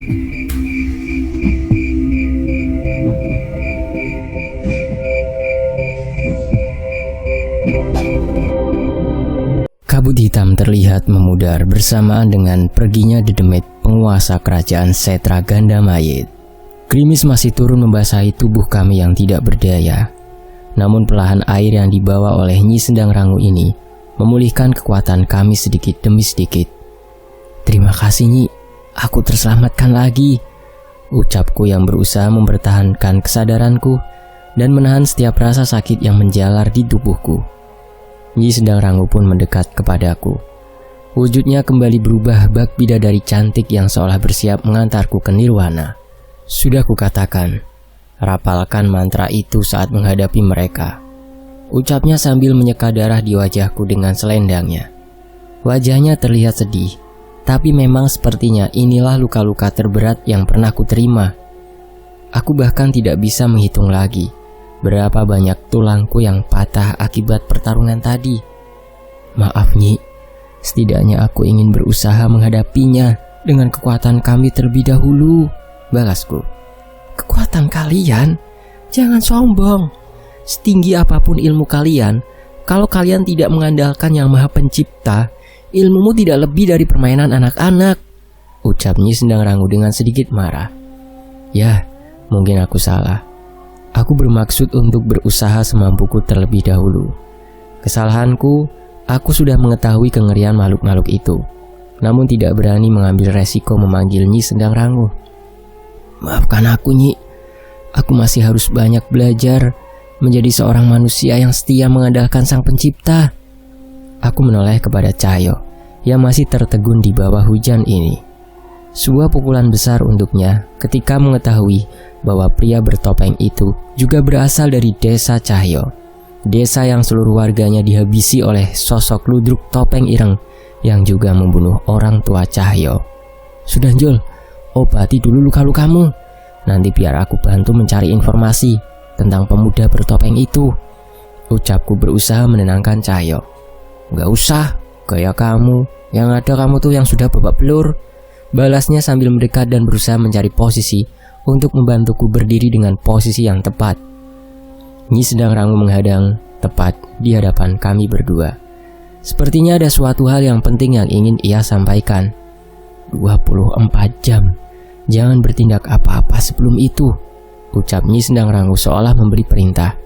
Kabut hitam terlihat memudar bersamaan dengan perginya dedemit penguasa kerajaan Setra Gandamayit. Gerimis masih turun membasahi tubuh kami yang tidak berdaya. Namun perlahan air yang dibawa oleh Nyi Sendang Rangu ini memulihkan kekuatan kami sedikit demi sedikit. "Terima kasih Nyi, aku terselamatkan lagi," ucapku yang berusaha mempertahankan kesadaranku dan menahan setiap rasa sakit yang menjalar di tubuhku. Nyi Sendang Rangu pun mendekat kepadaku. Wujudnya kembali berubah bak bidadari cantik yang seolah bersiap mengantarku ke nirwana. "Sudah kukatakan, rapalkan mantra itu saat menghadapi mereka," ucapnya sambil menyeka darah di wajahku dengan selendangnya. Wajahnya terlihat sedih, tapi memang sepertinya inilah luka-luka terberat yang pernah kuterima. Aku bahkan tidak bisa menghitung lagi berapa banyak tulangku yang patah akibat pertarungan tadi. "Maaf Nyi, setidaknya aku ingin berusaha menghadapinya dengan kekuatan kami terlebih dahulu," balasku. "Kekuatan kalian? Jangan sombong. Setinggi apapun ilmu kalian, kalau kalian tidak mengandalkan Yang Maha Pencipta, ilmumu tidak lebih dari permainan anak-anak," ucap Nyi Sendang Rangu dengan sedikit marah. "Ya, mungkin aku salah. Aku bermaksud untuk berusaha semampuku terlebih dahulu. Kesalahanku, aku sudah mengetahui kengerian makhluk-makhluk itu, namun tidak berani mengambil resiko memanggil Nyi Sendang Rangu. Maafkan aku Nyi, aku masih harus banyak belajar menjadi seorang manusia yang setia mengandalkan Sang Pencipta." Aku menoleh kepada Cahyo yang masih tertegun di bawah hujan ini. Sebuah pukulan besar untuknya ketika mengetahui bahwa pria bertopeng itu juga berasal dari desa Cahyo, desa yang seluruh warganya dihabisi oleh sosok ludruk topeng ireng yang juga membunuh orang tua Cahyo. "Sudah Jul, obati dulu luka-lukamu, nanti biar aku bantu mencari informasi tentang pemuda bertopeng itu," ucapku berusaha menenangkan Cahyo. "Gak usah, gaya kamu, yang ada kamu tuh yang sudah babak belur," balasnya sambil mendekat dan berusaha mencari posisi untuk membantuku berdiri dengan posisi yang tepat. Nyi Sendang Rangu menghadang tepat di hadapan kami berdua. Sepertinya ada suatu hal yang penting yang ingin ia sampaikan. 24 jam, jangan bertindak apa-apa sebelum itu, ucap Nyi Sendang Rangu seolah memberi perintah.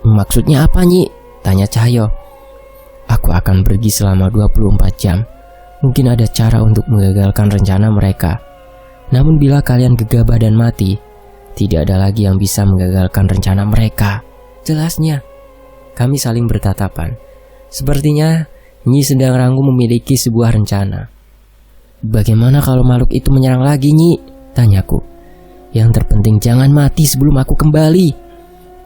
"Maksudnya apa Nyi?" tanya Cahyo. "Aku akan pergi selama 24 jam. Mungkin ada cara untuk menggagalkan rencana mereka. Namun bila kalian gegabah dan mati, tidak ada lagi yang bisa menggagalkan rencana mereka," jelasnya. Kami saling bertatapan. Sepertinya Nyi Sendang Rangu memiliki sebuah rencana. "Bagaimana kalau makhluk itu menyerang lagi Nyi?" tanyaku. "Yang terpenting jangan mati sebelum aku kembali,"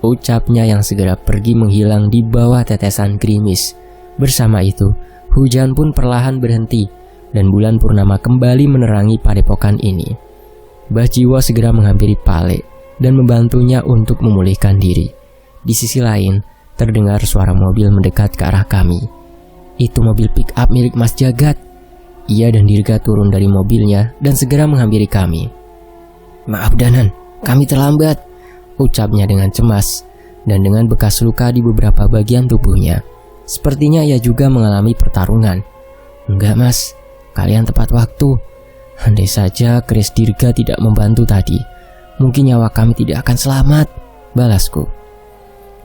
ucapnya yang segera pergi menghilang di bawah tetesan gerimis. Bersama itu, hujan pun perlahan berhenti dan bulan purnama kembali menerangi padepokan ini. Mbah Jiwo segera menghampiri Pale dan membantunya untuk memulihkan diri. Di sisi lain, terdengar suara mobil mendekat ke arah kami. Itu mobil pick up milik Mas Jagat. Ia dan Dirga turun dari mobilnya dan segera menghampiri kami. "Maaf Danan, kami terlambat," ucapnya dengan cemas dan dengan bekas luka di beberapa bagian tubuhnya. Sepertinya ia juga mengalami pertarungan. "Enggak Mas, kalian tepat waktu. Andai saja Kris Dirga tidak membantu tadi, mungkin nyawa kami tidak akan selamat," balasku.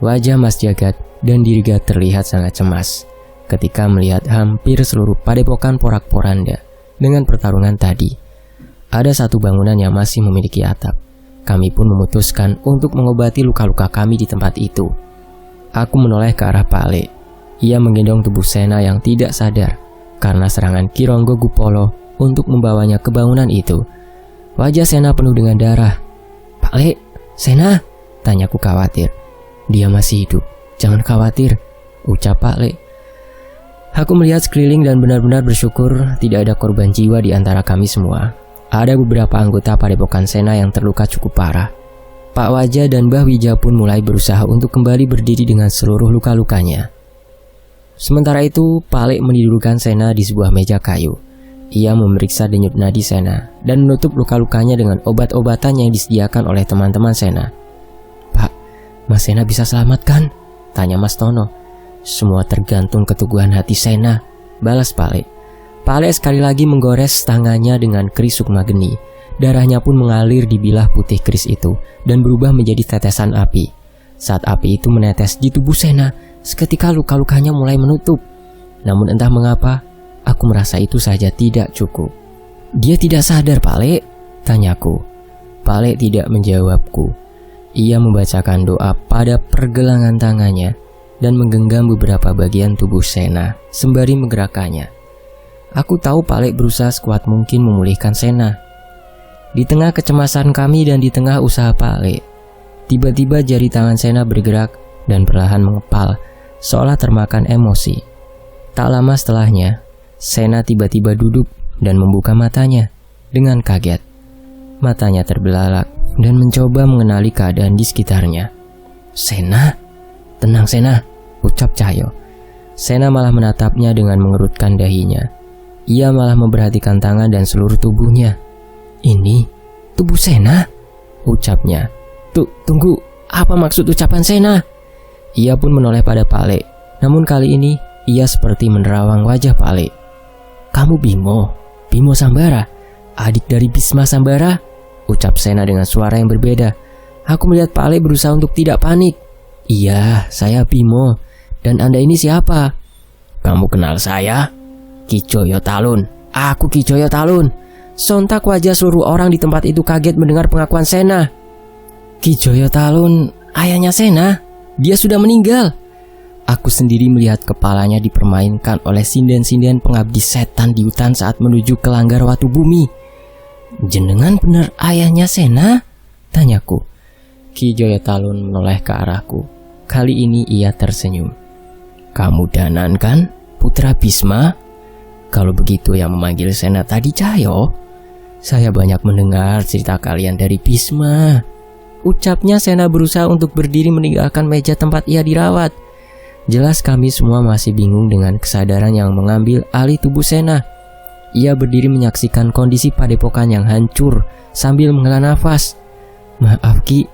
Wajah Mas Jagat dan Dirga terlihat sangat cemas ketika melihat hampir seluruh padepokan porak-poranda dengan pertarungan tadi. Ada satu bangunan yang masih memiliki atap. Kami pun memutuskan untuk mengobati luka-luka kami di tempat itu. Aku menoleh ke arah Pale. Ia menggendong tubuh Sena yang tidak sadar karena serangan Kironggo Gupolo untuk membawanya ke bangunan itu. Wajah Sena penuh dengan darah. "Pak Le, Sena?" tanyaku khawatir. "Dia masih hidup, jangan khawatir," ucap Pak Le. Aku melihat sekeliling dan benar-benar bersyukur tidak ada korban jiwa di antara kami semua. Ada beberapa anggota padepokan Sena yang terluka cukup parah. Pak Wajah dan Mbah Wija pun mulai berusaha untuk kembali berdiri dengan seluruh luka-lukanya. Sementara itu, Pak Le menidurkan Sena di sebuah meja kayu. Ia memeriksa denyut nadi Sena dan menutup luka-lukanya dengan obat-obatan yang disediakan oleh teman-teman Sena. "Pak, Mas Sena bisa selamat kan?" tanya Mas Tono. "Semua tergantung keteguhan hati Sena," balas Pale. Pale sekali lagi menggores tangannya dengan keris sukma geni. Darahnya pun mengalir di bilah putih keris itu dan berubah menjadi tetesan api. Saat api itu menetes di tubuh Sena, seketika luka-lukanya mulai menutup. Namun entah mengapa, aku merasa itu saja tidak cukup. "Dia tidak sadar, Pale?" tanyaku. Pale tidak menjawabku. Ia membacakan doa pada pergelangan tangannya dan menggenggam beberapa bagian tubuh Sena sembari menggerakkannya. Aku tahu Pale berusaha sekuat mungkin memulihkan Sena. Di tengah kecemasan kami dan di tengah usaha Pale, tiba-tiba jari tangan Sena bergerak dan perlahan mengepal, seolah termakan emosi. Tak lama setelahnya, Sena tiba-tiba duduk dan membuka matanya dengan kaget. Matanya terbelalak dan mencoba mengenali keadaan di sekitarnya. "Sena, tenang Sena," ucap Cahyo. Sena malah menatapnya dengan mengerutkan dahinya. Ia malah memperhatikan tangan dan seluruh tubuhnya. "Ini tubuh Sena?" ucapnya. Tunggu, apa maksud ucapan Sena?" Ia pun menoleh pada Pale. Namun kali ini ia seperti menerawang wajah Pale. "Kamu Bimo Sambara, adik dari Bisma Sambara?" ucap Sena dengan suara yang berbeda. Aku melihat Pale berusaha untuk tidak panik. "Iya, saya Bimo. Dan Anda ini siapa?" "Kamu kenal saya? Kijoyo Talun. Aku Kijoyo Talun." Sontak wajah seluruh orang di tempat itu kaget mendengar pengakuan Sena. "Kijoyo Talun, ayahnya Sena? Dia sudah meninggal." Aku sendiri melihat kepalanya dipermainkan oleh sinden-sinden pengabdi setan di hutan saat menuju ke Langgar Watu Bumi. "Jenengan benar ayahnya Sena?" tanyaku. Kijoyo Talun menoleh ke arahku. Kali ini ia tersenyum. "Kamu Danan kan, putra Bisma? Kalau begitu yang memanggil Sena tadi Cahyo. Saya banyak mendengar cerita kalian dari Bisma," ucapnya. Sena berusaha untuk berdiri meninggalkan meja tempat ia dirawat. Jelas kami semua masih bingung dengan kesadaran yang mengambil alih tubuh Sena. Ia berdiri menyaksikan kondisi padepokan yang hancur sambil menghela nafas. "Maaf Ki,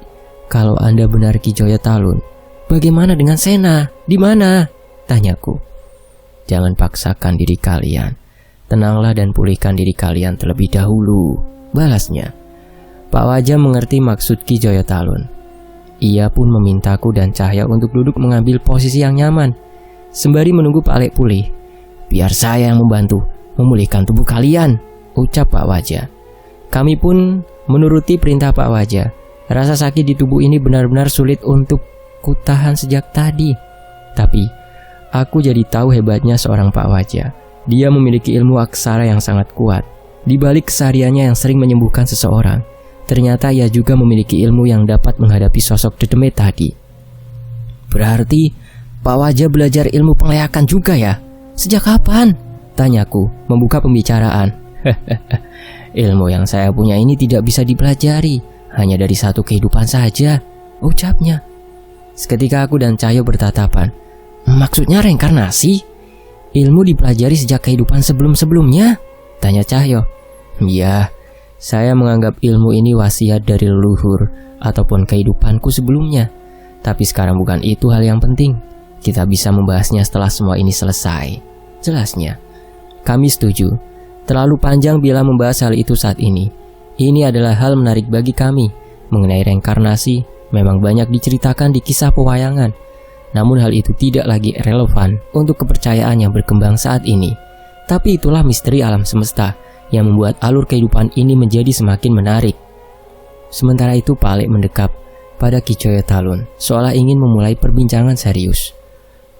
kalau Anda benar Kijoyo Talun, bagaimana dengan Sena? Di mana?" tanyaku. "Jangan paksakan diri kalian. Tenanglah dan pulihkan diri kalian terlebih dahulu," balasnya. Pak Wajah mengerti maksud Kijoyo Talun. Ia pun memintaku dan Cahyo untuk duduk mengambil posisi yang nyaman. Sembari menunggu Pale pulih. "Biar saya yang membantu memulihkan tubuh kalian," ucap Pak Wajah. Kami pun menuruti perintah Pak Wajah. Rasa sakit di tubuh ini benar-benar sulit untuk kutahan sejak tadi. Tapi aku jadi tahu hebatnya seorang Pak Wajah. Dia memiliki ilmu aksara yang sangat kuat. Di balik kesehariannya yang sering menyembuhkan seseorang, ternyata ia juga memiliki ilmu yang dapat menghadapi sosok Dedemet tadi. "Berarti Pak Wajah belajar ilmu pengleakan juga ya? Sejak kapan?" tanyaku, membuka pembicaraan. "Ilmu yang saya punya ini tidak bisa dipelajari, hanya dari satu kehidupan saja," ucapnya. Seketika aku dan Cahyo bertatapan. "Maksudnya reinkarnasi? Ilmu dipelajari sejak kehidupan sebelum-sebelumnya?" tanya Cahyo. "Iya, saya menganggap ilmu ini wasiat dari leluhur ataupun kehidupanku sebelumnya. Tapi sekarang bukan itu hal yang penting. Kita bisa membahasnya setelah semua ini selesai," jelasnya. Kami setuju. Terlalu panjang bila membahas hal itu saat ini. Ini adalah hal menarik bagi kami. Mengenai reinkarnasi, memang banyak diceritakan di kisah pewayangan. Namun hal itu tidak lagi relevan untuk kepercayaan yang berkembang saat ini. Tapi itulah misteri alam semesta yang membuat alur kehidupan ini menjadi semakin menarik. Sementara itu Pale mendekap pada Kijoyo Talun, seolah ingin memulai perbincangan serius.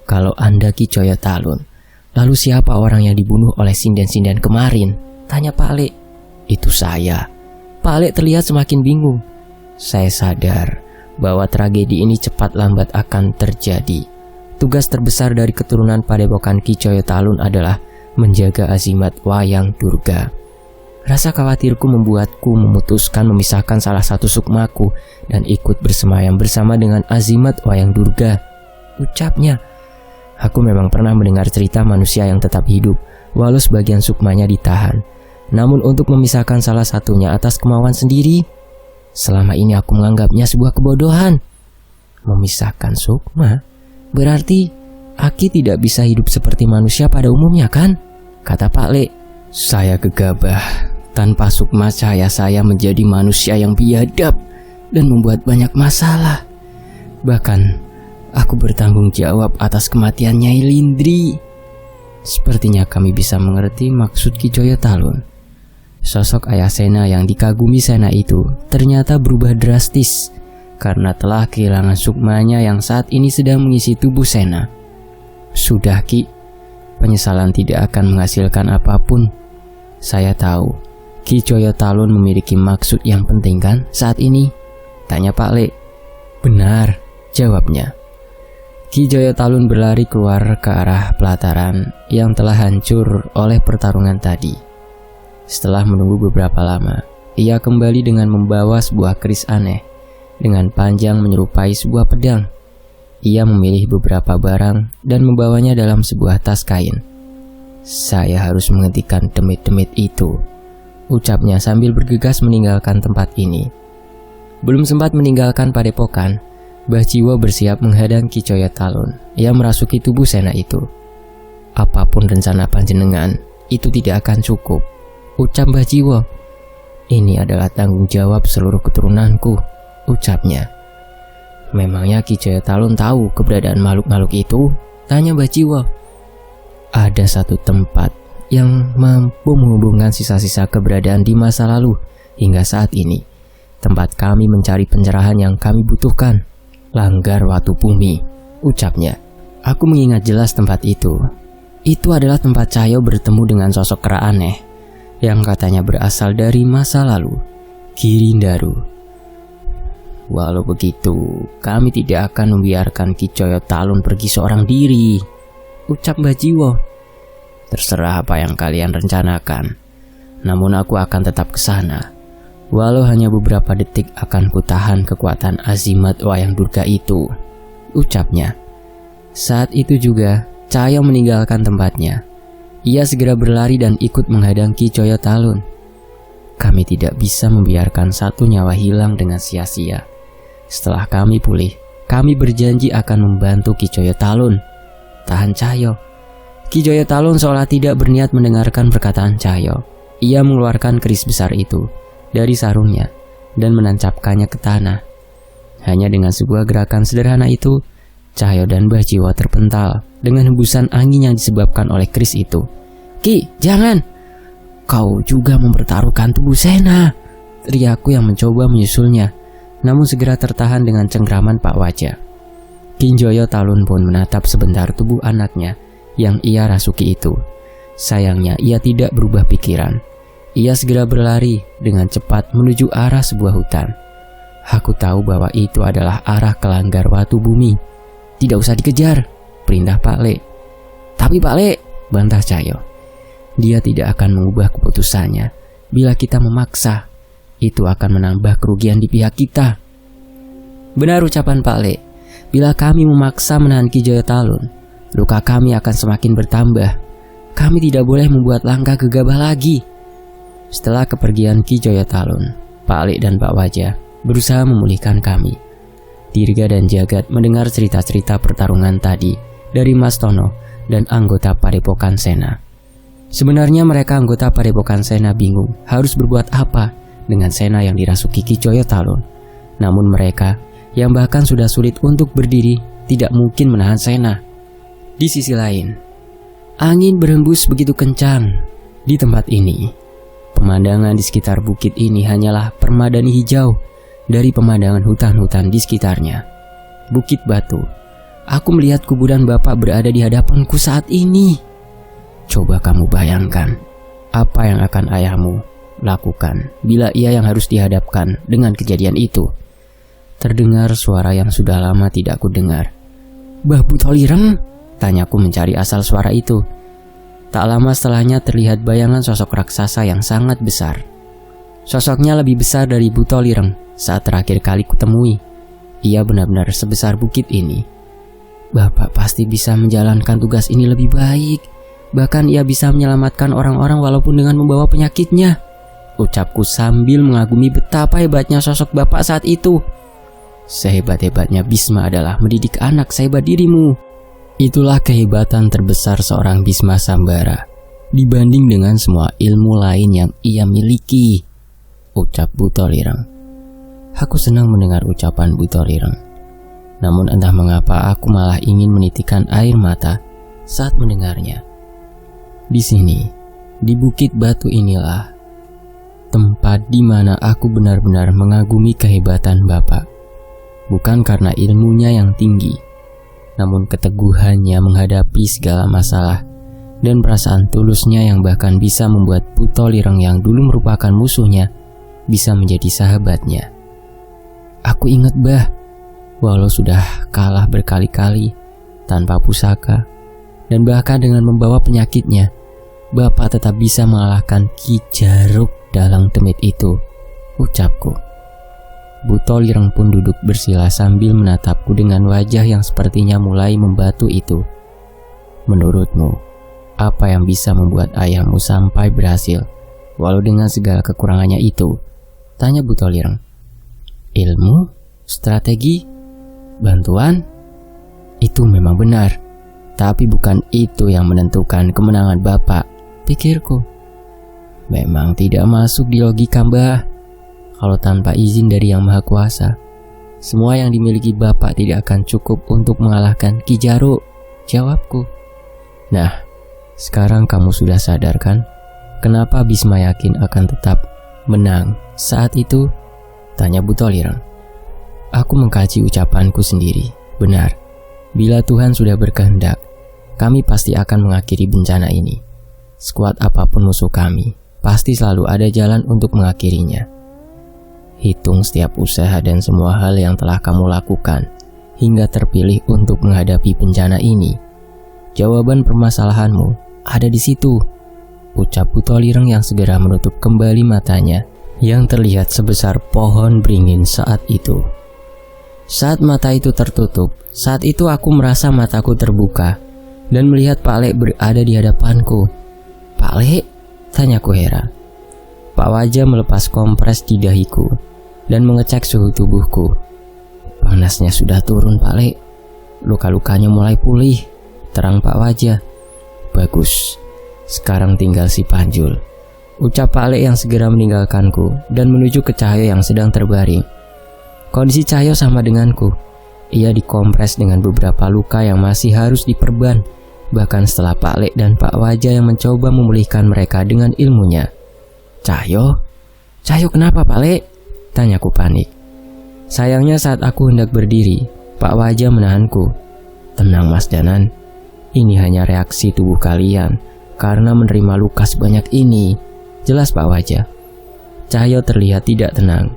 "Kalau Anda Kijoyo Talun, lalu siapa orang yang dibunuh oleh sinden-sinden kemarin?" tanya Pale. "Itu saya." Pale terlihat semakin bingung. "Saya sadar bahwa tragedi ini cepat lambat akan terjadi. Tugas terbesar dari keturunan padepokan Kijoyo Talun adalah menjaga azimat Wayang Durga. Rasa khawatirku membuatku memutuskan memisahkan salah satu sukmaku dan ikut bersemayam bersama dengan azimat Wayang Durga," ucapnya. Aku memang pernah mendengar cerita manusia yang tetap hidup walau sebagian sukmanya ditahan. Namun untuk memisahkan salah satunya atas kemauan sendiri, selama ini aku menganggapnya sebuah kebodohan. Memisahkan sukma? Berarti Aki tidak bisa hidup seperti manusia pada umumnya kan? Kata Pak Le. Saya gegabah. Tanpa sukma cahaya saya menjadi manusia yang biadab dan membuat banyak masalah. Bahkan aku bertanggung jawab atas kematian Nyai Lindri. Sepertinya kami bisa mengerti maksud Ki Joyo Talun. Sosok Ayah Sena yang dikagumi Sena itu ternyata berubah drastis karena telah kehilangan sukmanya yang saat ini sedang mengisi tubuh Sena. Sudah Ki, penyesalan tidak akan menghasilkan apapun. Saya tahu Ki Joyo Talun memiliki maksud yang penting kan saat ini? Tanya Pak Le. Benar, jawabnya. Ki Joyo Talun berlari keluar ke arah pelataran yang telah hancur oleh pertarungan tadi. Setelah menunggu beberapa lama, ia kembali dengan membawa sebuah keris aneh dengan panjang menyerupai sebuah pedang. Ia memilih beberapa barang dan membawanya dalam sebuah tas kain. Saya harus menghentikan demit-demit itu, ucapnya sambil bergegas meninggalkan tempat ini. Belum sempat meninggalkan padepokan, Mbah Jiwo bersiap menghadang Ki Joyo Talun yang merasuki tubuh Sena itu. Apapun rencana panjenengan, itu tidak akan cukup, ucap Mbah Jiwo. Ini adalah tanggung jawab seluruh keturunanku, ucapnya. Memangnya Ki Joyo Talun tahu keberadaan makhluk-makhluk itu? Tanya Mbah Jiwo. Ada satu tempat yang mampu menghubungkan sisa-sisa keberadaan di masa lalu hingga saat ini. Tempat kami mencari pencerahan yang kami butuhkan. Langgar Watu Bumi, ucapnya. Aku mengingat jelas tempat itu. Itu adalah tempat Cahyo bertemu dengan sosok kera aneh yang katanya berasal dari masa lalu, Girindaru. Walau begitu, kami tidak akan membiarkan Ki Joyo Talun pergi seorang diri, ucap Mbah Jiwo. Terserah apa yang kalian rencanakan, namun aku akan tetap ke sana. Walau hanya beberapa detik akan kutahan kekuatan azimat Wayang Durga itu, ucapnya. Saat itu juga, Cahyo meninggalkan tempatnya. Ia segera berlari dan ikut menghadang Ki Joyo Talun. Kami tidak bisa membiarkan satu nyawa hilang dengan sia-sia. Setelah kami pulih, kami berjanji akan membantu Ki Joyo Talun. Tahan Cahyo. Ki Joyo Talun seolah tidak berniat mendengarkan perkataan Cahyo. Ia mengeluarkan keris besar itu dari sarungnya dan menancapkannya ke tanah. Hanya dengan sebuah gerakan sederhana itu, Cahyo dan Mbah Jiwo terpental dengan hembusan angin yang disebabkan oleh keris itu. Ki, jangan! Kau juga mempertaruhkan tubuh Sena, teriakku yang mencoba menyusulnya, namun segera tertahan dengan cengkraman Pak Wajah. Ki Joyo Talun pun menatap sebentar tubuh anaknya yang ia rasuki itu. Sayangnya ia tidak berubah pikiran. Ia segera berlari dengan cepat menuju arah sebuah hutan. Aku tahu bahwa itu adalah arah ke Langgar Watu Bumi. Tidak usah dikejar, perintah Pak Le. Tapi Pak Le, bantah Cahyo. Dia tidak akan mengubah keputusannya. Bila kita memaksa, itu akan menambah kerugian di pihak kita. Benar ucapan Pak Le. Bila kami memaksa menahan Ki Joyo Talun, luka kami akan semakin bertambah. Kami tidak boleh membuat langkah gegabah lagi. Setelah kepergian Ki Joyo Talun, Pak Le dan Pak Wajah berusaha memulihkan kami. Dirga dan Jagat mendengar cerita-cerita pertarungan tadi dari Mas Tono dan anggota Padepokan Sena. Sebenarnya mereka anggota Padepokan Sena bingung harus berbuat apa dengan Sena yang dirasuki Ki Joyo Talun. Namun mereka yang bahkan sudah sulit untuk berdiri tidak mungkin menahan Sena. Di sisi lain, angin berhembus begitu kencang di tempat ini. Pemandangan di sekitar bukit ini hanyalah permadani hijau dari pemandangan hutan-hutan di sekitarnya. Bukit Batu. Aku melihat kuburan bapak berada di hadapanku saat ini. Coba kamu bayangkan apa yang akan ayahmu lakukan bila ia yang harus dihadapkan dengan kejadian itu. Terdengar suara yang sudah lama tidak kudengar. Mbah Butolireng? Tanyaku mencari asal suara itu. Tak lama setelahnya terlihat bayangan sosok raksasa yang sangat besar. Sosoknya lebih besar dari Butolireng saat terakhir kali kutemui. Ia benar-benar sebesar bukit ini. Bapak pasti bisa menjalankan tugas ini lebih baik. Bahkan ia bisa menyelamatkan orang-orang walaupun dengan membawa penyakitnya, ucapku sambil mengagumi betapa hebatnya sosok bapak saat itu. Sehebat-hebatnya Bisma adalah mendidik anak sehebat dirimu. Itulah kehebatan terbesar seorang Bisma Sambara dibanding dengan semua ilmu lain yang ia miliki, ucap Butolireng. Aku senang mendengar ucapan Butolireng. Namun entah mengapa aku malah ingin menitikkan air mata saat mendengarnya. Di sini, di Bukit Batu inilah tempat di mana aku benar-benar mengagumi kehebatan Bapak. Bukan karena ilmunya yang tinggi, namun keteguhannya menghadapi segala masalah dan perasaan tulusnya yang bahkan bisa membuat Butolireng yang dulu merupakan musuhnya bisa menjadi sahabatnya. Aku ingat walau sudah kalah berkali-kali tanpa pusaka dan bahkan dengan membawa penyakitnya, Bapak tetap bisa mengalahkan Ki Jaruk dalang demit itu, ucapku. Butolireng pun duduk bersila sambil menatapku dengan wajah yang sepertinya mulai membatu itu. Menurutmu, apa yang bisa membuat ayahmu sampai berhasil, walau dengan segala kekurangannya itu? Tanya Butolireng. Ilmu? Strategi? Bantuan? Itu memang benar, tapi bukan itu yang menentukan kemenangan Bapak, pikirku. Memang tidak masuk di logika Mbah. Kalau tanpa izin dari Yang Maha Kuasa, semua yang dimiliki Bapak tidak akan cukup untuk mengalahkan Ki Jaruk, jawabku. Nah, sekarang kamu sudah sadar kan? Kenapa Bisma yakin akan tetap menang saat itu? Tanya Butolireng. Aku mengkaji ucapanku sendiri. Benar, bila Tuhan sudah berkehendak, kami pasti akan mengakhiri bencana ini. Sekuat apapun musuh kami, pasti selalu ada jalan untuk mengakhirinya. Hitung setiap usaha dan semua hal yang telah kamu lakukan hingga terpilih untuk menghadapi bencana ini. Jawaban permasalahanmu ada di situ, ucap Butolireng yang segera menutup kembali matanya yang terlihat sebesar pohon beringin saat itu. Saat mata itu tertutup, saat itu aku merasa mataku terbuka dan melihat Pak Lek berada di hadapanku. Pak Lek? Tanyaku heran. Pak Wajah melepas kompres di dahiku dan mengecek suhu tubuhku. Panasnya sudah turun, Pak Lek. Luka-lukanya mulai pulih, terang Pak Wajah. Bagus, sekarang tinggal si Panjul, ucap Pak Lek yang segera meninggalkanku dan menuju ke Cahyo yang sedang terbaring. Kondisi Cahyo sama denganku. Ia dikompres dengan beberapa luka yang masih harus diperban, bahkan setelah Pak Lek dan Pak Wajah yang mencoba memulihkan mereka dengan ilmunya. Cahyo? Cahyo kenapa, Pak Lek? Tanyaku panik. Sayangnya saat aku hendak berdiri, Pak Wajah menahanku. Tenang Mas Danan, ini hanya reaksi tubuh kalian karena menerima luka sebanyak ini, jelas Pak Wajah. Cahyo terlihat tidak tenang.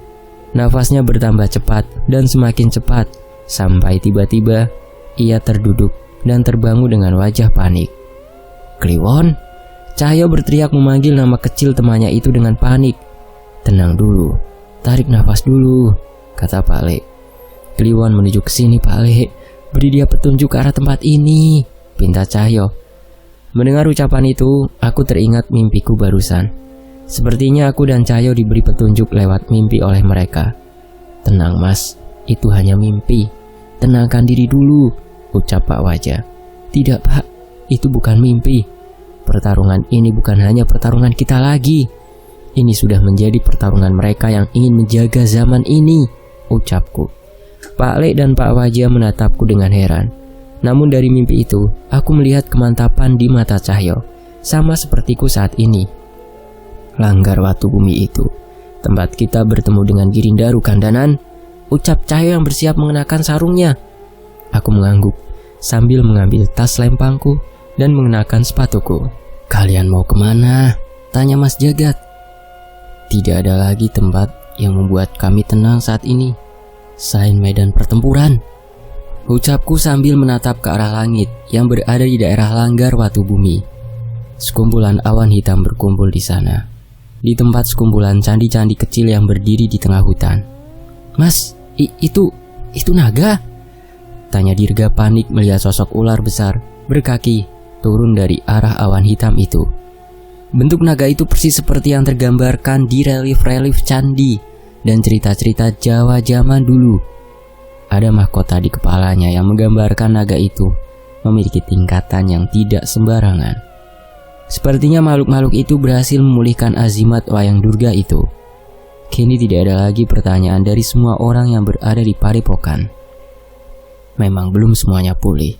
Nafasnya bertambah cepat dan semakin cepat, sampai tiba-tiba ia terduduk dan terbangun dengan wajah panik. Kliwon? Cahyo berteriak memanggil nama kecil temannya itu dengan panik. Tenang dulu, tarik nafas dulu, kata Pak Lek. Kliwon menuju ke sini, Pak Lek. Beri dia petunjuk ke arah tempat ini, pinta Cahyo. Mendengar ucapan itu, aku teringat mimpiku barusan. Sepertinya aku dan Cahyo diberi petunjuk lewat mimpi oleh mereka. Tenang Mas, itu hanya mimpi. Tenangkan diri dulu, ucap Pak Wajah. Tidak Pak, itu bukan mimpi. Pertarungan ini bukan hanya pertarungan kita lagi. Ini sudah menjadi pertarungan mereka yang ingin menjaga zaman ini, ucapku. Pak Lek dan Pak Wajah menatapku dengan heran. Namun dari mimpi itu, aku melihat kemantapan di mata Cahyo, sama sepertiku saat ini. Langgar Watu Bumi itu, tempat kita bertemu dengan Girindaru Kandanan, ucap Cahyo yang bersiap mengenakan sarungnya. Aku mengangguk sambil mengambil tas lempangku dan mengenakan sepatuku. Kalian mau kemana? Tanya Mas Jagat. Tidak ada lagi tempat yang membuat kami tenang saat ini selain medan pertempuran, ucapku sambil menatap ke arah langit yang berada di daerah Langgar Watu Bumi. Sekumpulan awan hitam berkumpul di sana, di tempat sekumpulan candi-candi kecil yang berdiri di tengah hutan. Mas, itu naga? Tanya Dirga panik melihat sosok ular besar berkaki turun dari arah awan hitam itu. Bentuk naga itu persis seperti yang tergambarkan di relief-relief candi dan cerita-cerita Jawa zaman dulu. Ada mahkota di kepalanya yang menggambarkan naga itu memiliki tingkatan yang tidak sembarangan. Sepertinya makhluk-makhluk itu berhasil memulihkan azimat Wayang Durga itu. Kini tidak ada lagi pertanyaan dari semua orang yang berada di padepokan. Memang belum semuanya pulih,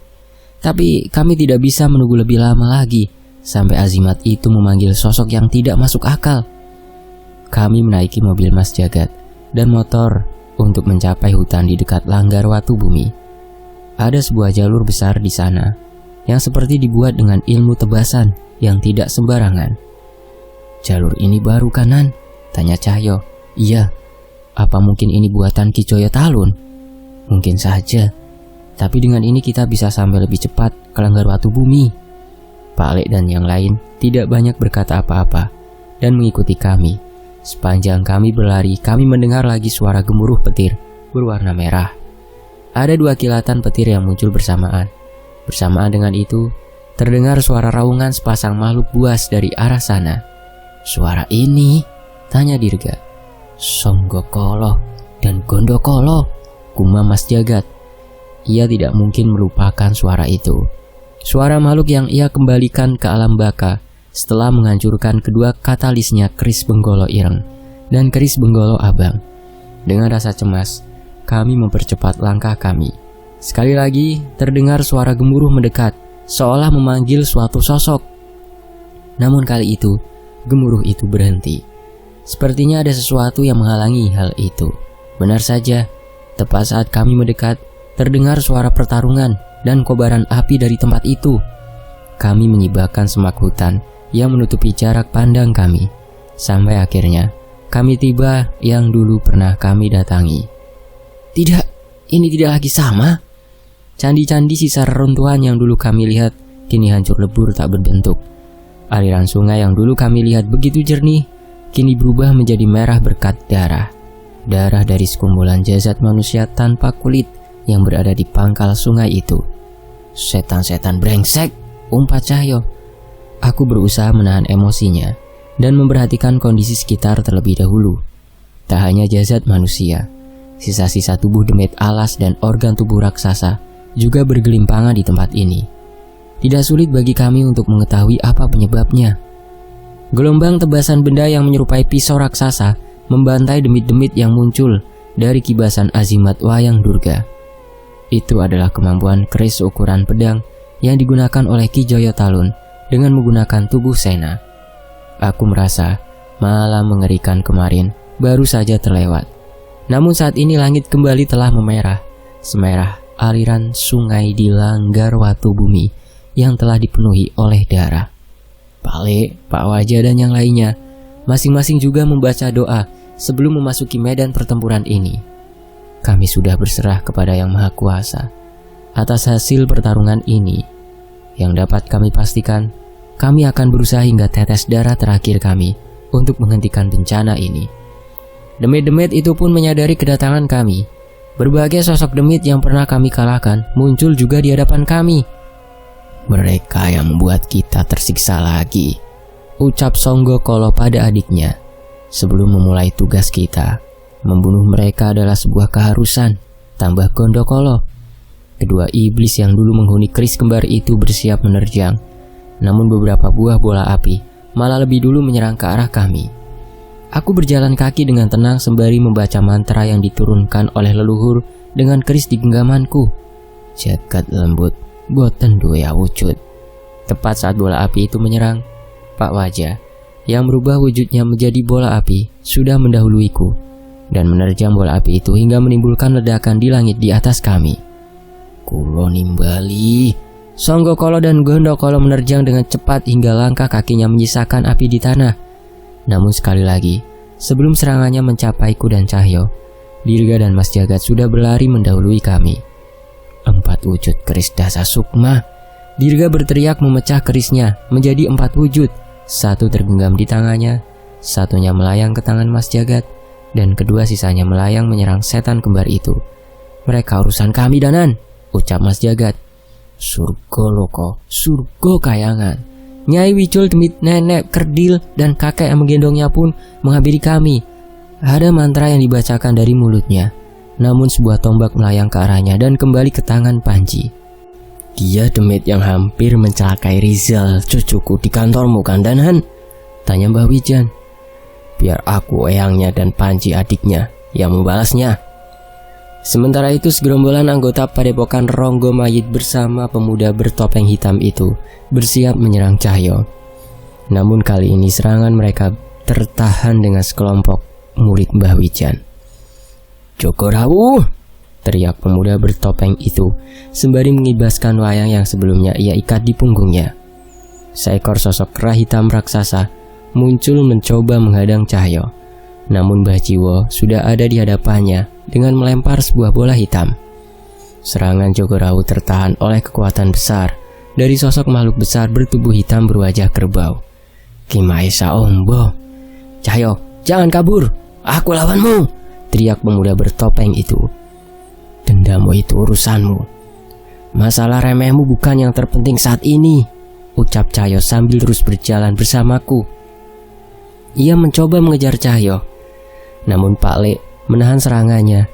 tapi kami tidak bisa menunggu lebih lama lagi sampai azimat itu memanggil sosok yang tidak masuk akal. Kami menaiki mobil Mas Jagat dan motor untuk mencapai hutan di dekat Langgar Watu Bumi. Ada sebuah jalur besar di sana yang seperti dibuat dengan ilmu tebasan yang tidak sembarangan. "Jalur ini baru kanan?" tanya Cahyo. "Iya." "Apa mungkin ini buatan Ki Joyo Talun?" "Mungkin saja. Tapi dengan ini kita bisa sampai lebih cepat ke Langgar Watu Bumi." Pak Lek dan yang lain tidak banyak berkata apa-apa dan mengikuti kami. Sepanjang kami berlari, kami mendengar lagi suara gemuruh petir berwarna merah. Ada 2 kilatan petir yang muncul bersamaan. Bersamaan dengan itu, terdengar suara raungan sepasang makhluk buas dari arah sana. "Suara ini?" tanya Dirga. "Songgokolo dan Gondokolo," gumam Mas Jagat. Ia tidak mungkin melupakan suara itu. Suara makhluk yang ia kembalikan ke alam baka setelah menghancurkan kedua katalisnya keris Benggolo Ireng dan keris Benggolo Abang. Dengan rasa cemas, kami mempercepat langkah kami. Sekali lagi terdengar suara gemuruh mendekat, seolah memanggil suatu sosok. Namun kali itu, gemuruh itu berhenti. Sepertinya ada sesuatu yang menghalangi hal itu. Benar saja, tepat saat kami mendekat, terdengar suara pertarungan dan kobaran api dari tempat itu. Kami menyibakkan semak hutan yang menutupi jarak pandang kami. Sampai akhirnya, kami tiba yang dulu pernah kami datangi. Tidak, ini tidak lagi sama. Candi-candi sisa reruntuhan yang dulu kami lihat kini hancur lebur tak berbentuk. Aliran sungai yang dulu kami lihat begitu jernih kini berubah menjadi merah berkat darah. Darah dari sekumpulan jasad manusia tanpa kulit yang berada di pangkal sungai itu. "Setan-setan brengsek," umpat Cahyo. Aku berusaha menahan emosinya dan memperhatikan kondisi sekitar terlebih dahulu. Tak hanya jasad manusia, sisa-sisa tubuh demit alas dan organ tubuh raksasa juga bergelimpangan di tempat ini. Tidak sulit bagi kami untuk mengetahui apa penyebabnya. Gelombang tebasan benda yang menyerupai pisau raksasa membantai demit-demit yang muncul dari kibasan azimat Wayang Durga. Itu adalah kemampuan keris ukuran pedang yang digunakan oleh Ki Joyo Talun dengan menggunakan tubuh Sena. Aku merasa malam mengerikan kemarin baru saja terlewat. Namun saat ini langit kembali telah memerah, semerah aliran sungai di Langgar Watu Bumi yang telah dipenuhi oleh darah. Pak Lek, Pak Wajah dan yang lainnya masing-masing juga membaca doa sebelum memasuki medan pertempuran ini. Kami sudah berserah kepada Yang Maha Kuasa atas hasil pertarungan ini. Yang dapat kami pastikan, kami akan berusaha hingga tetes darah terakhir kami untuk menghentikan bencana ini. Demit-demit itu pun menyadari kedatangan kami. Berbagai sosok demit yang pernah kami kalahkan muncul juga di hadapan kami. "Mereka yang membuat kita tersiksa lagi," ucap Songgokolo pada adiknya. "Sebelum memulai tugas kita, membunuh mereka adalah sebuah keharusan," tambah Gondokolo. Kedua iblis yang dulu menghuni keris kembar itu bersiap menerjang. Namun beberapa buah bola api malah lebih dulu menyerang ke arah kami. Aku berjalan kaki dengan tenang sembari membaca mantra yang diturunkan oleh leluhur dengan keris di genggamanku. "Jagat lembut, boten duwe wujud." Tepat saat bola api itu menyerang, Pak Wajah yang merubah wujudnya menjadi bola api sudah mendahuluiku dan menerjang bola api itu hingga menimbulkan ledakan di langit di atas kami. "Kulo nimbali." Songgokolo dan Gondokolo menerjang dengan cepat hingga langkah kakinya menyisakan api di tanah. Namun sekali lagi, sebelum serangannya mencapaiku dan Cahyo, Dirga dan Mas Jagat sudah berlari mendahului kami. 4 wujud keris Dasa Sukma. Dirga berteriak memecah kerisnya menjadi 4 wujud. 1 tergenggam di tangannya, 1-nya melayang ke tangan Mas Jagat, dan kedua sisanya melayang menyerang setan kembar itu. "Mereka urusan kami, Danan," ucap Mas Jagat. Surga loko, surga kayangan. Nyai Wicul demit nenek kerdil dan kakek yang menggendongnya pun menghampiri kami. Ada mantra yang dibacakan dari mulutnya, namun sebuah tombak melayang ke arahnya dan kembali ke tangan Panji. Dia demit yang hampir mencelakai Rizal, cucuku di kantormu kan Danhan? Tanya Mbah Wijan. Biar aku eyangnya dan Panji adiknya yang membalasnya. Sementara itu segerombolan anggota padepokan Ronggo Mayit bersama pemuda bertopeng hitam itu bersiap menyerang Cahyo. Namun kali ini serangan mereka tertahan dengan sekelompok murid Mbah Wijan. Joko Rawuh! Teriak pemuda bertopeng itu sembari mengibaskan wayang yang sebelumnya ia ikat di punggungnya. Seekor sosok kera hitam raksasa muncul mencoba menghadang Cahyo. Namun Mbah Jiwo sudah ada di hadapannya dengan melempar sebuah bola hitam. Serangan Joko Rawuh tertahan oleh kekuatan besar dari sosok makhluk besar bertubuh hitam berwajah kerbau. Ki Maesa Ombo. Cahyo, jangan kabur, aku lawanmu, teriak pemuda bertopeng itu. Dendammu itu urusanmu. Masalah remehmu bukan yang terpenting saat ini, ucap Cahyo sambil terus berjalan bersamaku. Ia mencoba mengejar Cahyo, namun Pak Le menahan serangannya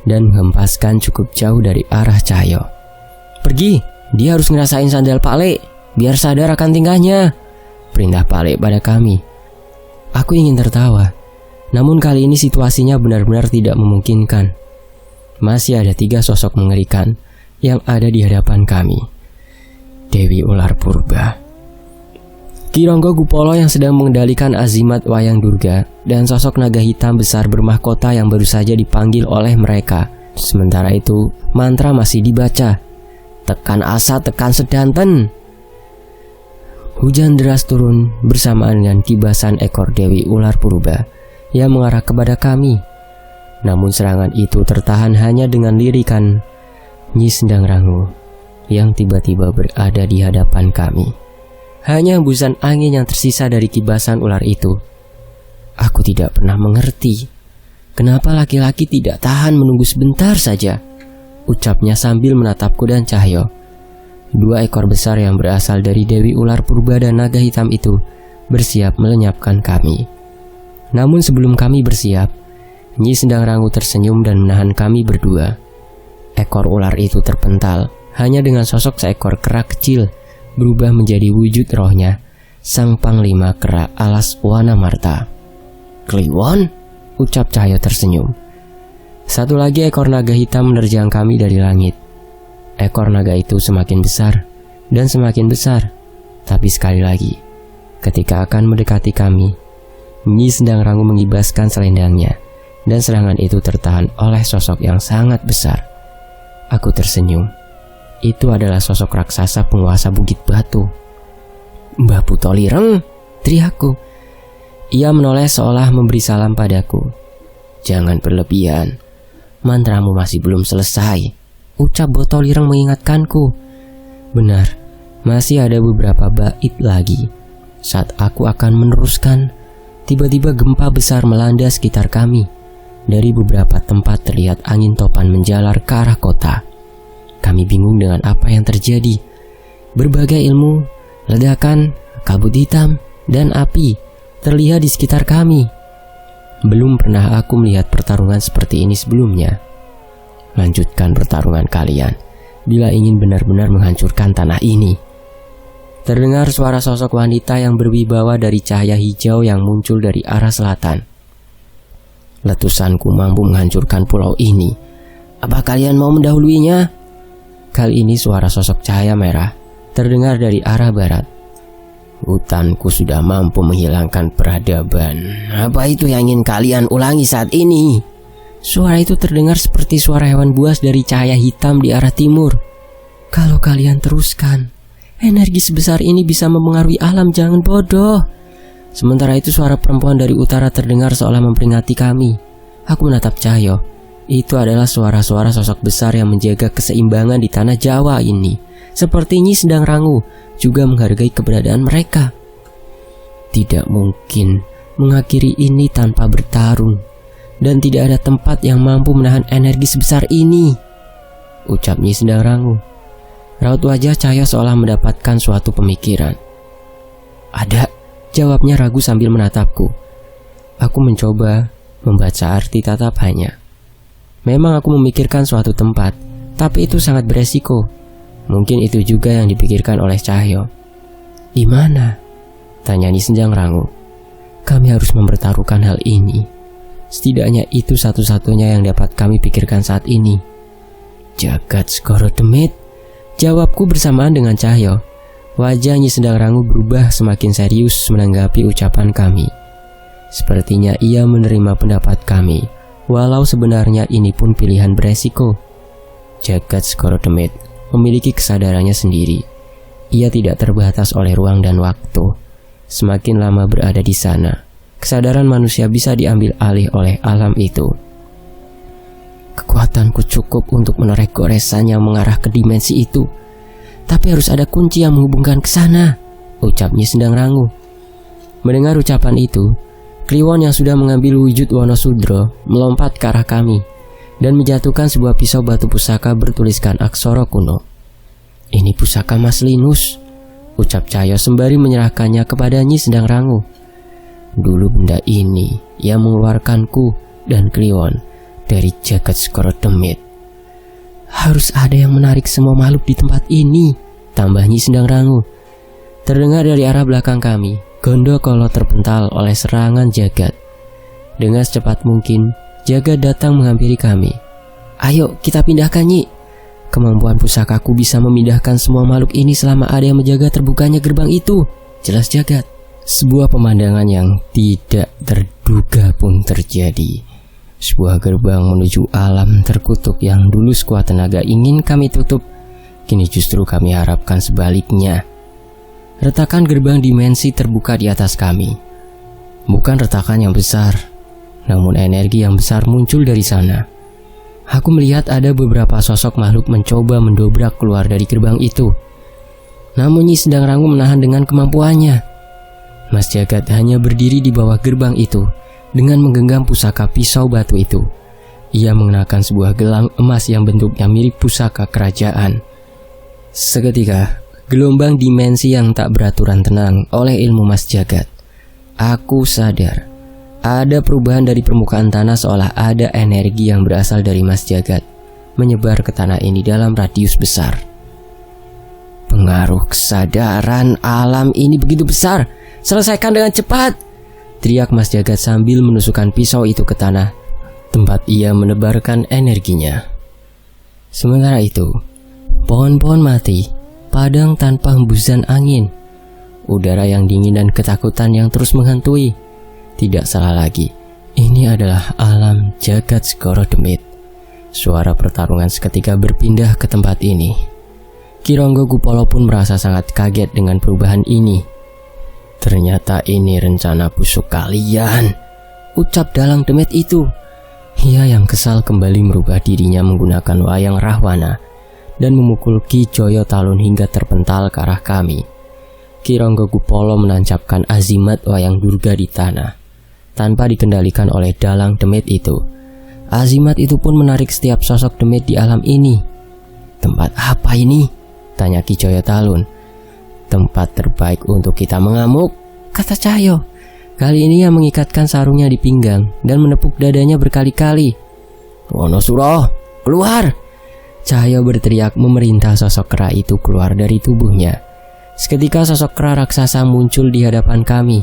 dan menghempaskan cukup jauh dari arah Cahyo. Pergi, dia harus ngerasain sandal Pak Le, biar sadar akan tingkahnya, perintah Pak Le pada kami. Aku ingin tertawa, namun kali ini situasinya benar-benar tidak memungkinkan. Masih ada 3 sosok mengerikan yang ada di hadapan kami. Dewi Ular Purba, Ki Ronggo Gupolo yang sedang mengendalikan azimat Wayang Durga, dan sosok naga hitam besar bermahkota yang baru saja dipanggil oleh mereka. Sementara itu, mantra masih dibaca. Tekan asa, tekan sedanten. Hujan deras turun bersamaan dengan kibasan ekor Dewi Ular Purba yang mengarah kepada kami. Namun serangan itu tertahan hanya dengan lirikan Nyi Sendang Rangu yang tiba-tiba berada di hadapan kami. Hanya hembusan angin yang tersisa dari kibasan ular itu. Aku tidak pernah mengerti kenapa laki-laki tidak tahan menunggu sebentar saja, ucapnya sambil menatapku dan Cahyo. 2 ekor besar yang berasal dari Dewi Ular Purba dan naga hitam itu bersiap melenyapkan kami. Namun sebelum kami bersiap, Nyi Sendang Rangu tersenyum dan menahan kami berdua. Ekor ular itu terpental hanya dengan sosok seekor kera kecil berubah menjadi wujud rohnya, sang panglima kera alas Wanamarta. Kliwon, ucap Cahyo tersenyum. Satu lagi ekor naga hitam menerjang kami dari langit. Ekor naga itu semakin besar dan semakin besar. Tapi sekali lagi, ketika akan mendekati kami, Nyi Sendang Rangu mengibaskan selendangnya, dan serangan itu tertahan oleh sosok yang sangat besar. Aku tersenyum. Itu adalah sosok raksasa penguasa Bukit Batu. Mbah Putolireng, teriakku. Ia menoleh seolah memberi salam padaku. Jangan berlebihan, mantramu masih belum selesai, ucap Botolireng mengingatkanku. Benar, masih ada beberapa bait lagi. Saat aku akan meneruskan, tiba-tiba gempa besar melanda sekitar kami. Dari beberapa tempat terlihat angin topan menjalar ke arah kota. Kami bingung dengan apa yang terjadi. Berbagai ilmu, ledakan, kabut hitam, dan api terlihat di sekitar kami. Belum pernah aku melihat pertarungan seperti ini sebelumnya. Lanjutkan pertarungan kalian bila ingin benar-benar menghancurkan tanah ini. Terdengar suara sosok wanita yang berwibawa dari cahaya hijau yang muncul dari arah selatan. Letusanku mampu menghancurkan pulau ini. Apa kalian mau mendahuluinya? Kali ini suara sosok cahaya merah terdengar dari arah barat. Hutanku sudah mampu menghilangkan peradaban. Apa itu yang ingin kalian ulangi saat ini? Suara itu terdengar seperti suara hewan buas dari cahaya hitam di arah timur. Kalau kalian teruskan, energi sebesar ini bisa mempengaruhi alam, jangan bodoh. Sementara itu suara perempuan dari utara terdengar seolah memperingati kami. Aku menatap Cahyo. Itu adalah suara-suara sosok besar yang menjaga keseimbangan di tanah Jawa ini. Seperti Nyi Sendang Rangu juga menghargai keberadaan mereka. Tidak mungkin mengakhiri ini tanpa bertarung. Dan tidak ada tempat yang mampu menahan energi sebesar ini. ucap Nyi Sendang Rangu. Raut wajah Cahyo seolah mendapatkan suatu pemikiran. Ada, jawabnya ragu sambil menatapku. Aku mencoba membaca arti tatapannya. Memang aku memikirkan suatu tempat, tapi itu sangat beresiko. Mungkin itu juga yang dipikirkan oleh Cahyo. Di mana? Tanya Nyi Sendang Rangu. Kami harus mempertaruhkan hal ini. Setidaknya itu satu-satunya yang dapat kami pikirkan saat ini. Jagat Segara Demit, jawabku bersamaan dengan Cahyo. Wajah Nyi Sendang Rangu berubah semakin serius menanggapi ucapan kami. Sepertinya ia menerima pendapat kami, walau sebenarnya ini pun pilihan beresiko. Jagat Segara Demit memiliki kesadarannya sendiri. Ia tidak terbatas oleh ruang dan waktu. Semakin lama berada di sana, kesadaran manusia bisa diambil alih oleh alam itu. Kekuatanku cukup untuk menoreh goresan yang mengarah ke dimensi itu. Tapi harus ada kunci yang menghubungkan ke sana, ucap Nyi Sendang Rangu. Mendengar ucapan itu, Kliwon yang sudah mengambil wujud Wonosudro melompat ke arah kami dan menjatuhkan sebuah pisau batu pusaka bertuliskan aksara kuno. Ini pusaka Mas Linus, ucap Cahyo sembari menyerahkannya kepada Nyi Sendang Rangu. Dulu benda ini yang mengeluarkanku dan Kliwon dari Jagat Segara Demit. Harus ada yang menarik semua makhluk di tempat ini, tambah Nyi Sendang Rangu. Terdengar dari arah belakang kami, Gondokolo terpental oleh serangan Jagat. Dengan secepat mungkin, Jagat datang menghampiri kami. Ayo kita pindahkan, Nyi. Kemampuan pusakaku bisa memindahkan semua makhluk ini selama ada yang menjaga terbukanya gerbang itu, jelas Jagat. Sebuah pemandangan yang tidak terduga pun terjadi. Sebuah gerbang menuju alam terkutuk yang dulu sekuat tenaga ingin kami tutup, kini justru kami harapkan sebaliknya. Retakan gerbang dimensi terbuka di atas kami. Bukan retakan yang besar, namun energi yang besar muncul dari sana. Aku melihat ada beberapa sosok makhluk mencoba mendobrak keluar dari gerbang itu. Namun Nyi Sendang Rangu menahan dengan kemampuannya. Mas Jagat hanya berdiri di bawah gerbang itu dengan menggenggam pusaka pisau batu itu. Ia mengenakan sebuah gelang emas yang bentuknya mirip pusaka kerajaan. Seketika, gelombang dimensi yang tak beraturan tenang oleh ilmu Mas Jagat. Aku sadar, ada perubahan dari permukaan tanah seolah ada energi yang berasal dari Mas Jagat menyebar ke tanah ini dalam radius besar. Pengaruh kesadaran alam ini begitu besar. Selesaikan dengan cepat, teriak Mas Jagat sambil menusukkan pisau itu ke tanah tempat ia menebarkan energinya. Sementara itu, pohon-pohon mati, padang tanpa hembusan angin. Udara yang dingin dan ketakutan yang terus menghantui. Tidak salah lagi, ini adalah alam Jagat Segara Demit. Suara pertarungan seketika berpindah ke tempat ini. Ki Ronggokupolo pun merasa sangat kaget dengan perubahan ini. Ternyata ini rencana busuk kalian, ucap dalang Demit itu. Ia yang kesal kembali merubah dirinya menggunakan wayang Rahwana dan memukul Ki Joyo Talun hingga terpental ke arah kami. Ki Ronggokupolo menancapkan azimat wayang Durga di tanah tanpa dikendalikan oleh dalang Demit itu. Azimat itu pun menarik setiap sosok Demit di alam ini. Tempat apa ini? Tanya Ki Joyo Talun. Tempat terbaik untuk kita mengamuk, kata Cahyo. Kali ini ia mengikatkan sarungnya di pinggang dan menepuk dadanya berkali-kali. Wonosuro, keluar! Cahyo berteriak memerintah sosok kera itu keluar dari tubuhnya. Seketika sosok kera raksasa muncul di hadapan kami.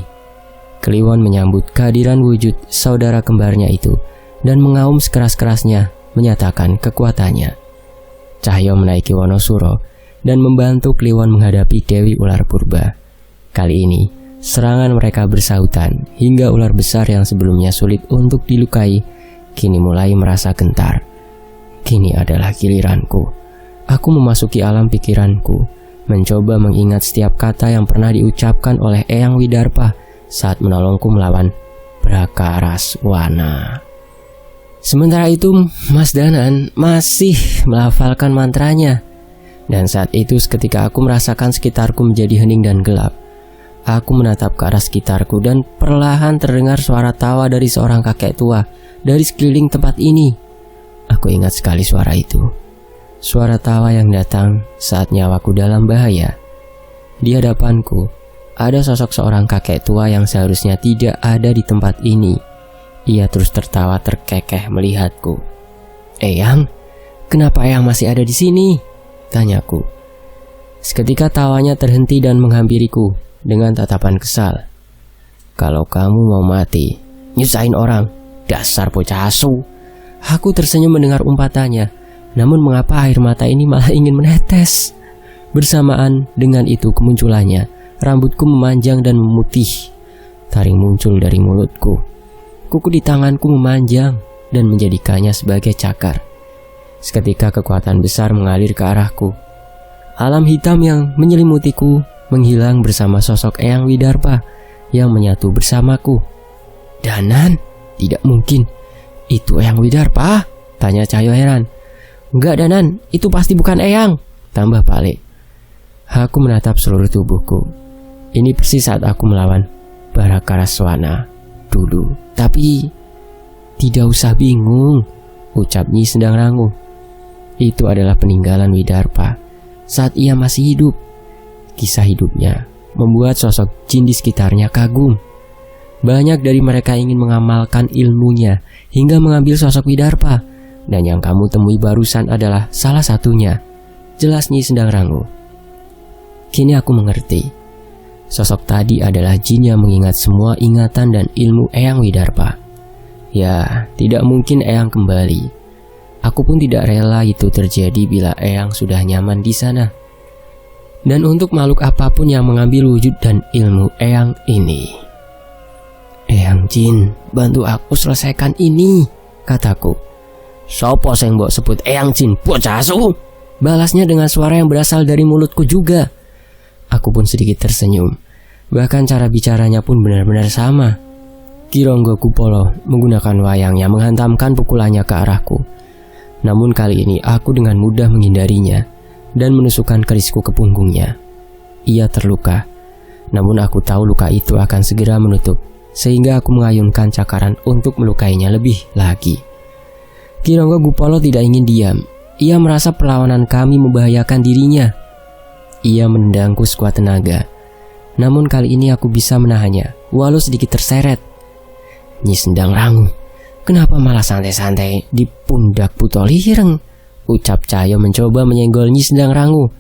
Kliwon menyambut kehadiran wujud saudara kembarnya itu dan mengaum sekeras-kerasnya menyatakan kekuatannya. Cahyo menaiki Wonosuro dan membantu Kliwon menghadapi Dewi Ular Purba. Kali ini, serangan mereka bersahutan hingga ular besar yang sebelumnya sulit untuk dilukai, kini mulai merasa gentar. Kini adalah giliranku. Aku memasuki alam pikiranku, mencoba mengingat setiap kata yang pernah diucapkan oleh Eyang Widarpa saat menolongku melawan Brakaraswana. Sementara itu, Mas Danan masih melafalkan mantranya. Dan saat itu seketika aku merasakan sekitarku menjadi hening dan gelap. Aku menatap ke arah sekitarku dan perlahan terdengar suara tawa dari seorang kakek tua dari sekeliling tempat ini. Aku ingat sekali suara itu. Suara tawa yang datang saat nyawaku dalam bahaya. Di hadapanku, ada sosok seorang kakek tua yang seharusnya tidak ada di tempat ini. Ia terus tertawa terkekeh melihatku. "Eyang, kenapa Eyang masih ada di sini?" tanyaku. Seketika tawanya terhenti dan menghampiriku dengan tatapan kesal. "Kalau kamu mau mati, nyusahin orang, dasar bocah asu." Aku tersenyum mendengar umpatannya, namun mengapa air mata ini malah ingin menetes? Bersamaan dengan itu kemunculannya, rambutku memanjang dan memutih. Taring muncul dari mulutku. Kuku di tanganku memanjang dan menjadikannya sebagai cakar. Seketika kekuatan besar mengalir ke arahku. Alam hitam yang menyelimutiku menghilang bersama sosok Eyang Widarpa yang menyatu bersamaku. "Danan, tidak mungkin. Itu Eyang Widarpa?" tanya Cahyo heran. "Enggak Danan, itu pasti bukan Eyang," tambah Pale. Aku menatap seluruh tubuhku. Ini persis saat aku melawan Barakaraswana dulu. "Tapi tidak usah bingung," ucap Nyi Sendang Rangu. Itu adalah peninggalan Widarpa saat ia masih hidup. Kisah hidupnya membuat sosok jin di sekitarnya kagum. Banyak dari mereka ingin mengamalkan ilmunya hingga mengambil sosok Widarpa. Dan yang kamu temui barusan adalah salah satunya, jelas Nyi Sendang Rangu. Kini aku mengerti. Sosok tadi adalah jin yang mengingat semua ingatan dan ilmu Eyang Widarpa. Ya, tidak mungkin Eyang kembali. Aku pun tidak rela itu terjadi bila Eyang sudah nyaman di sana. Dan untuk makhluk apapun yang mengambil wujud dan ilmu Eyang ini. "Eyang Jin, bantu aku selesaikan ini," kataku. "Sopo sing mbok sebut Eyang Jin, bocah asu?" balasnya dengan suara yang berasal dari mulutku juga. Aku pun sedikit tersenyum. Bahkan cara bicaranya pun benar-benar sama. Ki Ronggo Kupolo menggunakan wayangnya menghantamkan pukulannya ke arahku. Namun kali ini aku dengan mudah menghindarinya dan menusukkan kerisku ke punggungnya. Ia terluka, namun aku tahu luka itu akan segera menutup, sehingga aku mengayunkan cakaran untuk melukainya lebih lagi. Ki Ronggo Kupolo tidak ingin diam. Ia merasa perlawanan kami membahayakan dirinya. Ia menendangku sekuat tenaga. Namun kali ini aku bisa menahannya, walau sedikit terseret. "Nyi Sendang Rangu, kenapa malah santai-santai di pundak Butolireng?" ucap Cahyo mencoba menyenggol Nyi Sendang Rangu.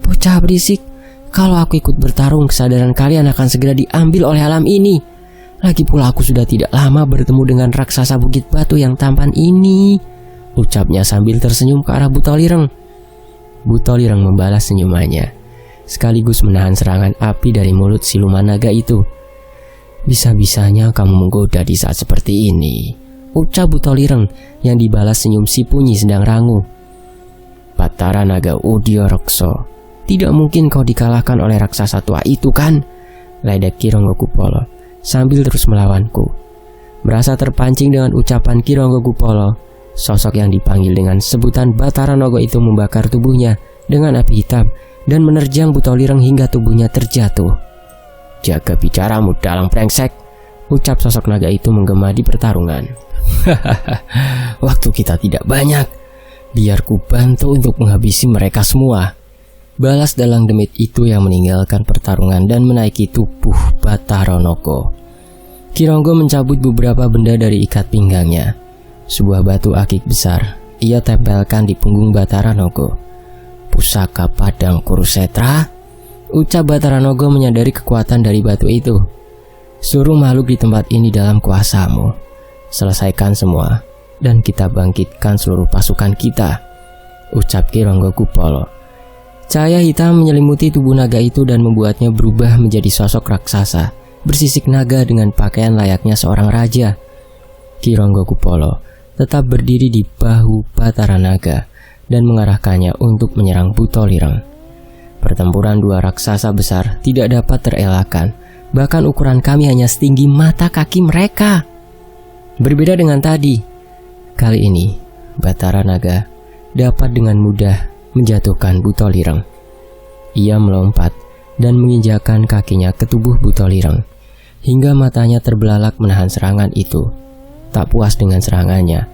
"Bocah berisik, kalau aku ikut bertarung, kesadaran kalian akan segera diambil oleh alam ini. Lagi pula aku sudah tidak lama bertemu dengan raksasa Bukit Batu yang tampan ini," ucapnya sambil tersenyum ke arah Butolireng. Butolireng membalas senyumannya, sekaligus menahan serangan api dari mulut siluman naga itu. "Bisa-bisanya kamu menggoda di saat seperti ini," ucap Butolireng yang dibalas senyum si Nyi Sendang Rangu. "Batara Naga Udyorokso, tidak mungkin kau dikalahkan oleh raksasa tua itu kan?" ledek Ki Ronggo Kupolo sambil terus melawanku. Merasa terpancing dengan ucapan Ki Ronggo Kupolo, sosok yang dipanggil dengan sebutan Batara Naga itu membakar tubuhnya dengan api hitam dan menerjang Butolireng hingga tubuhnya terjatuh. "Jaga bicaramu dalang brengsek," ucap sosok naga itu menggema di pertarungan. "Waktu kita tidak banyak, biar ku bantu untuk menghabisi mereka semua," balas dalang demit itu yang meninggalkan pertarungan dan menaiki tubuh Batara Naga. Ki Ronggo mencabut beberapa benda dari ikat pinggangnya. Sebuah batu akik besar ia tempelkan di punggung Batara Naga. "Pusaka Padang Kurusetra," ucap Batara Naga menyadari kekuatan dari batu itu. "Suruh makhluk di tempat ini dalam kuasamu. Selesaikan semua dan kita bangkitkan seluruh pasukan kita," ucap Ki Ronggo Kupolo. Cahaya hitam menyelimuti tubuh naga itu dan membuatnya berubah menjadi sosok raksasa bersisik naga dengan pakaian layaknya seorang raja. Ki Ronggo Kupolo tetap berdiri di bahu Batara Naga dan mengarahkannya untuk menyerang Butolireng. Pertempuran dua raksasa besar tidak dapat terelakkan, bahkan ukuran kami hanya setinggi mata kaki mereka. Berbeda dengan tadi, kali ini Batara Naga dapat dengan mudah menjatuhkan Butolireng. Ia melompat dan menginjakkan kakinya ke tubuh Butolireng hingga matanya terbelalak menahan serangan itu. Tak puas dengan serangannya,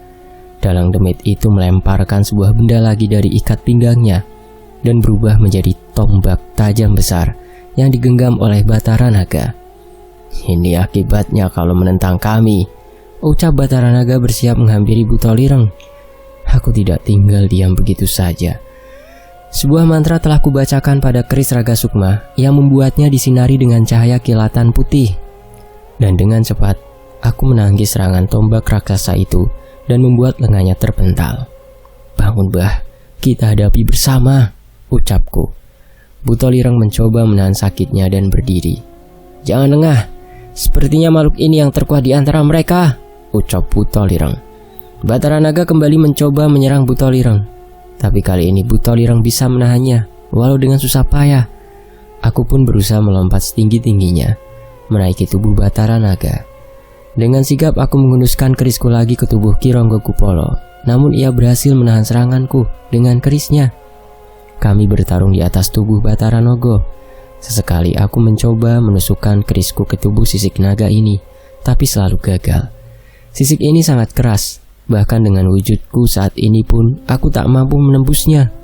Dalang demit itu melemparkan sebuah benda lagi dari ikat pinggangnya dan berubah menjadi tombak tajam besar yang digenggam oleh Batara Naga. "Ini akibatnya kalau menentang kami," ucap Batara Naga bersiap menghampiri Butolireng. Aku tidak tinggal diam begitu saja. Sebuah mantra telah kubacakan pada keris Raga Sukma yang membuatnya disinari dengan cahaya kilatan putih. Dan dengan cepat, aku menangkis serangan tombak raksasa itu dan membuat lengannya terpental. "Bangun, Bah, kita hadapi bersama," ucapku. Butolireng mencoba menahan sakitnya dan berdiri. "Jangan lengah, sepertinya makhluk ini yang terkuat di antara mereka," ucap Butolireng. Batara Naga kembali mencoba menyerang Butolireng. Tapi kali ini Butolireng bisa menahannya, walau dengan susah payah. Aku pun berusaha melompat setinggi-tingginya, menaiki tubuh Batara Naga. Dengan sigap aku menghunuskan kerisku lagi ke tubuh Ki Ronggokupolo, namun ia berhasil menahan seranganku dengan kerisnya. Kami bertarung di atas tubuh Batara Naga. Sesekali aku mencoba menusukkan kerisku ke tubuh sisik naga ini, tapi selalu gagal. Sisik ini sangat keras. Bahkan dengan wujudku saat ini pun aku tak mampu menembusnya.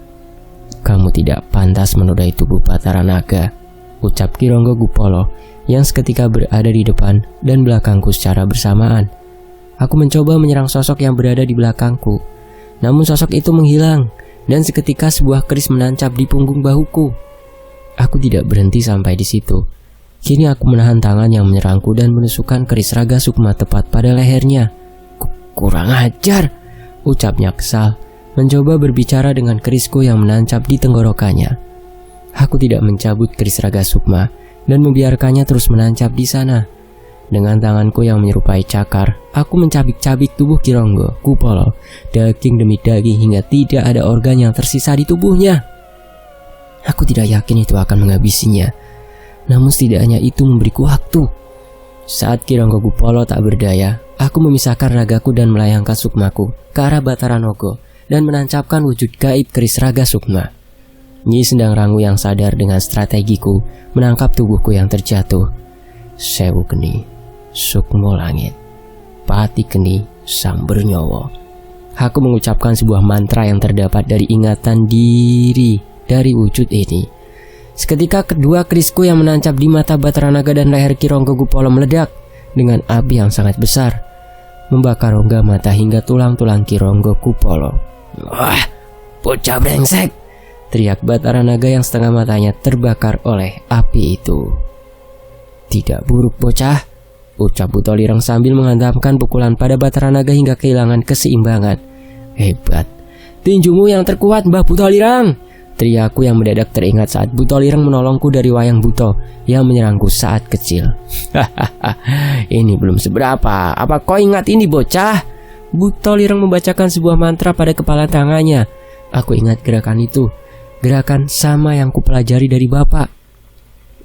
"Kamu tidak pantas menodai tubuh Batara Naga," ucap Ki Ronggokupolo yang seketika berada di depan dan belakangku secara bersamaan. Aku mencoba menyerang sosok yang berada di belakangku, namun sosok itu menghilang dan seketika sebuah keris menancap di punggung bahuku. Aku tidak berhenti sampai di situ. Kini aku menahan tangan yang menyerangku dan menusukkan keris Raga Sukma tepat pada lehernya. "Kurang ajar," ucapnya kesal, mencoba berbicara dengan kerisku yang menancap di tenggorokannya. Aku tidak mencabut keris Raga Sukma dan membiarkannya terus menancap di sana. Dengan tanganku yang menyerupai cakar, aku mencabik-cabik tubuh Ki Ronggokupolo, daging demi daging hingga tidak ada organ yang tersisa di tubuhnya. Aku tidak yakin itu akan menghabisinya, namun setidaknya itu memberiku waktu. Saat Ki Ronggokupolo tak berdaya, aku memisahkan ragaku dan melayangkan sukmaku ke arah Batara Naga dan menancapkan wujud gaib keris Raga Sukma. Nyi Sendang Rangu yang sadar dengan strategiku menangkap tubuhku yang terjatuh. "Sewu Geni, Sukmo Langit, Pati Geni Samber Nyawa." Aku mengucapkan sebuah mantra yang terdapat dari ingatan diri dari wujud ini. Seketika kedua kerisku yang menancap di mata Batara Naga dan leher Ki Ronggokupolo meledak dengan api yang sangat besar, membakar rongga mata hingga tulang-tulang Ki Ronggokupolo. "Wah, bocah brengsek!" teriak Batara Naga yang setengah matanya terbakar oleh api itu. "Tidak buruk, bocah," ucap Butolireng sambil menghantamkan pukulan pada Batara Naga hingga kehilangan keseimbangan. "Hebat, tinjumu yang terkuat, Mbah Butolireng!" teriakku yang mendadak teringat saat Butolireng menolongku dari Wayang Buto yang menyerangku saat kecil. "Hahaha, ini belum seberapa. Apa kau ingat ini, bocah?" Butolireng membacakan sebuah mantra pada kepala tangannya. Aku ingat gerakan itu, gerakan sama yang kupelajari dari bapak.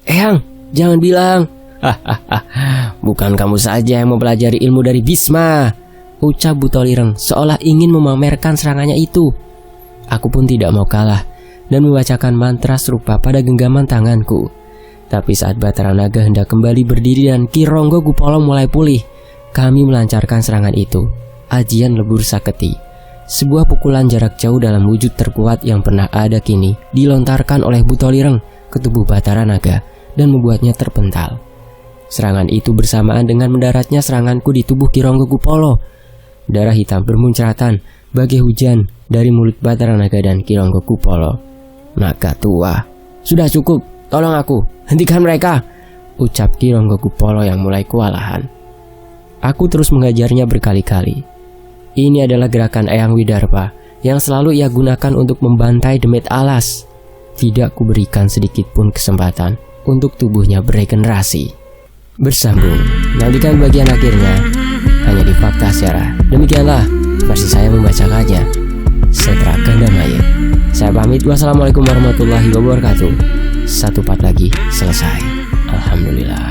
"Eyang, jangan bilang." "Hahaha, bukan kamu saja yang mempelajari ilmu dari Bisma," ucap Butolireng seolah ingin memamerkan serangannya itu. Aku pun tidak mau kalah dan membacakan mantra serupa pada genggaman tanganku. Tapi saat Batara Naga hendak kembali berdiri dan Ki Ronggokupolo mulai pulih, kami melancarkan serangan itu. Ajian Lebur Saketi, sebuah pukulan jarak jauh dalam wujud terkuat yang pernah ada kini, dilontarkan oleh Butolireng ke tubuh Batara Naga dan membuatnya terpental. Serangan itu bersamaan dengan mendaratnya seranganku di tubuh Ki Ronggokupolo. Darah hitam bermuncratan bagai hujan dari mulut Batara Naga dan Ki Ronggokupolo. "Naga tua, sudah cukup, tolong aku, hentikan mereka," ucap Ki Ronggokupolo yang mulai kewalahan. Aku terus mengajarnya berkali-kali. Ini adalah gerakan Eyang Widarpa yang selalu ia gunakan untuk membantai demit alas. Tidak kuberikan sedikit pun kesempatan untuk tubuhnya beregenerasi. Bersambung, nantikan bagian akhirnya hanya di Fakta Sejarah. Demikianlah versi saya membacakannya. Setra Gandamaya. Saya pamit, wassalamualaikum warahmatullahi wabarakatuh. Satu part lagi selesai. Alhamdulillah.